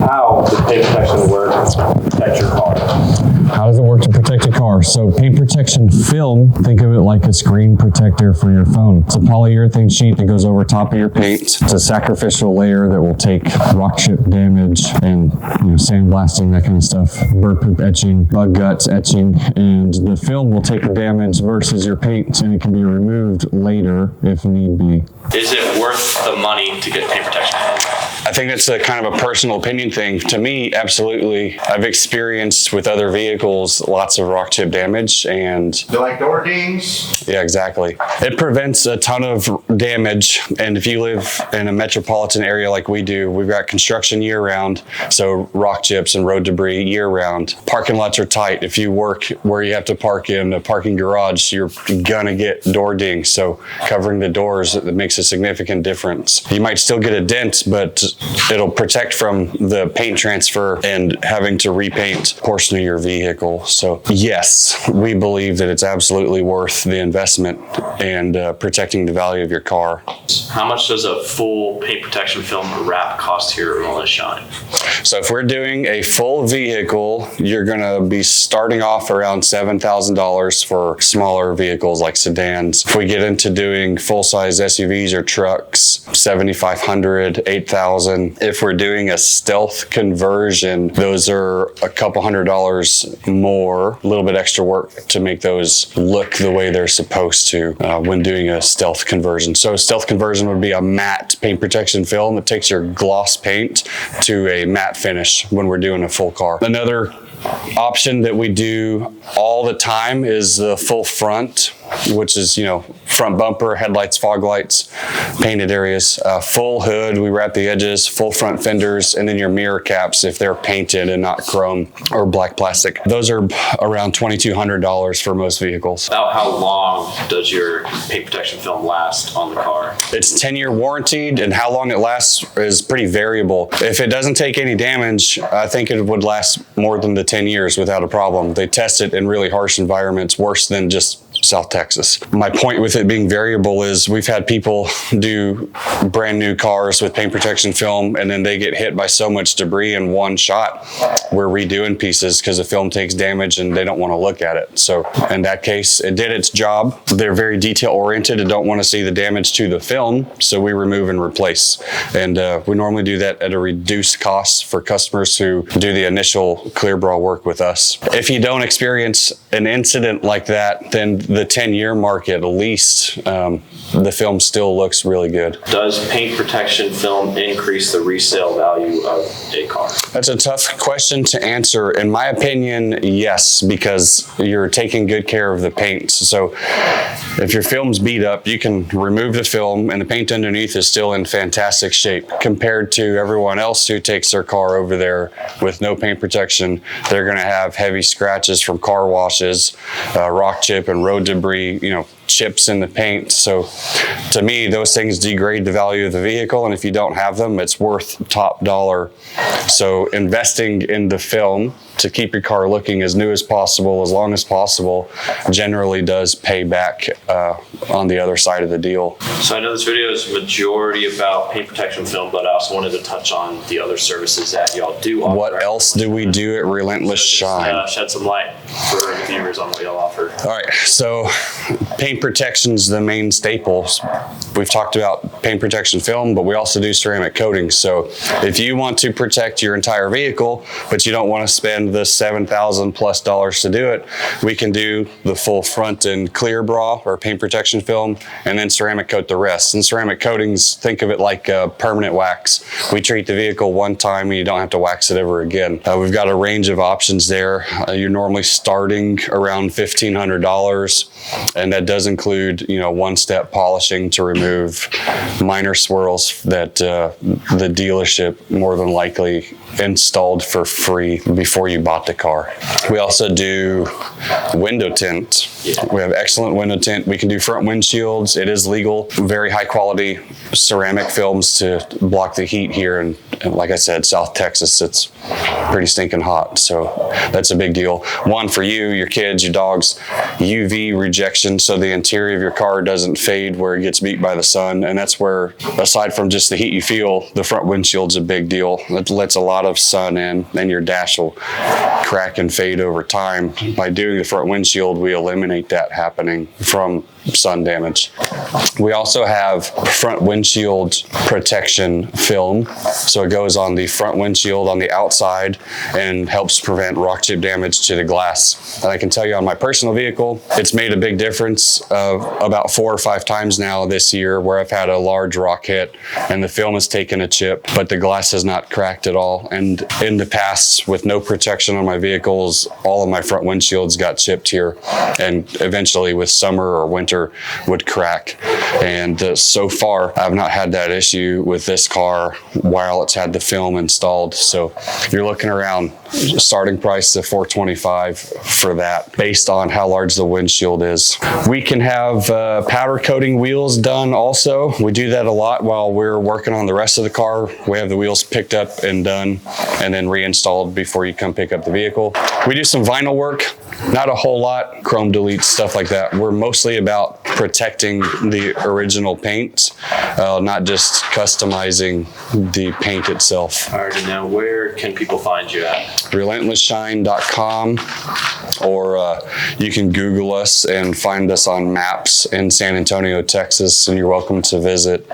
How does paint protection work to protect your car? How does it work to protect your car? So paint protection film, think of it like a screen protector for your phone. It's a polyurethane sheet that goes over top of your paint. It's a sacrificial layer that will take rock chip damage and sandblasting, that kind of stuff, bird poop etching, bug guts etching, and the film will take the damage versus your paint, and it can be removed later if need be. Is it worth the money to get paint protection? I think it's a kind of a personal opinion thing. To me, absolutely. I've experienced with other vehicles lots of rock chip damage, and they're like door dings. Yeah, exactly. It prevents a ton of damage, and if you live in a metropolitan area like we do, we've got construction year round, so rock chips and road debris year round. Parking lots are tight. If you work where you have to park in a parking garage, you're gonna get door dings. So covering the doors, it makes a significant difference. You might still get a dent, but it'll protect from the paint transfer and having to repaint a portion of your vehicle. So yes, we believe that it's absolutely worth the investment and protecting the value of your car. How much does a full paint protection film wrap cost here at Relentless Shine? So if we're doing a full vehicle, you're gonna be starting off around $7,000 for smaller vehicles like sedans. If we get into doing full-size SUVs or trucks, $7,500, $8,000. If we're doing a stealth conversion, those are a couple $100 more, a little bit extra work to make those look the way they're supposed to when doing a stealth conversion. So stealth conversion would be a matte paint protection film that takes your gloss paint to a matte finish when we're doing a full car. Another option that we do all the time is the full front, which is, front bumper, headlights, fog lights, painted areas, full hood, we wrap the edges, full front fenders, and then your mirror caps if they're painted and not chrome or black plastic. Those are around $2,200 for most vehicles. About how long does your paint protection film last on the car? It's 10-year warranted, and how long it lasts is pretty variable. If it doesn't take any damage, I think it would last more than the 10 years without a problem. They test it in really harsh environments, worse than just South Texas. My point with it being variable is we've had people do brand new cars with paint protection film, and then they get hit by so much debris in one shot. We're redoing pieces because the film takes damage and they don't want to look at it. So in that case, it did its job. They're very detail oriented and don't want to see the damage to the film, so we remove and replace. And we normally do that at a reduced cost for customers who do the initial clear bra work with us. If you don't experience an incident like that, then the 10-year mark at least, the film still looks really good. Does paint protection film increase the resale value of a car? That's a tough question to answer. In my opinion, yes, because you're taking good care of the paint. So if your film's beat up, you can remove the film and the paint underneath is still in fantastic shape. Compared to everyone else who takes their car over there with no paint protection, they're gonna have heavy scratches from car washes, rock chip and road debris, chips in the paint. So to me, those things degrade the value of the vehicle, and if you don't have them, it's worth top dollar. So investing in the film to keep your car looking as new as possible, as long as possible, generally does pay back on the other side of the deal. So I know this video is majority about paint protection film, but I also wanted to touch on the other services that y'all do offer. What else do we do at Relentless Shine? Shed some light for the viewers on what y'all offer. All right, so paint protection's the main staples. we've talked about paint protection film, but we also do ceramic coatings. So if you want to protect your entire vehicle, but you don't want to spend the $7,000+ to do it, we can do the full front and clear bra or paint protection film, and then ceramic coat the rest. And ceramic coatings, think of it like a permanent wax. We treat the vehicle one time and you don't have to wax it ever again. We've got a range of options there. You're normally starting around $1,500, and that does include, one-step polishing to remove minor swirls that the dealership more than likely installed for free before you bought the car. We also do window tint. We have excellent window tint. We can do front windshields. It is legal. Very high quality ceramic films to block the heat here. And like I said, South Texas, it's pretty stinking hot. So that's a big deal. One, for you, your kids, your dogs, UV rejection, so the interior of your car doesn't fade where it gets beat by the sun. And that's where, aside from just the heat you feel, the front windshield's a big deal. It lets a lot of sun in, and your dash will crack and fade over time. By doing the front windshield, we eliminate that happening from sun damage. We also have front windshield protection film. So it goes on the front windshield on the outside and helps prevent rock chip damage to the glass. And I can tell you on my personal vehicle, it's made a big difference about 4 or 5 times now this year where I've had a large rock hit and the film has taken a chip, but the glass has not cracked at all. And in the past, with no protection on my vehicles, all of my front windshields got chipped here, and eventually with summer or winter would crack. And so far, I've not had that issue with this car while it's had the film installed. So you're looking around starting price of $425 for that, based on how large the windshield is. We can have powder coating wheels done also. We do that a lot while we're working on the rest of the car. We have the wheels picked up and done, and then reinstalled before you come pick up the vehicle. We do some vinyl work, not a whole lot, chrome deletes, stuff like that. We're mostly about protecting the original paint, not just customizing the paint itself. All right, now where can people find you at? RelentlessShine.com, or you can Google us and find us on maps in San Antonio, Texas, and you're welcome to visit.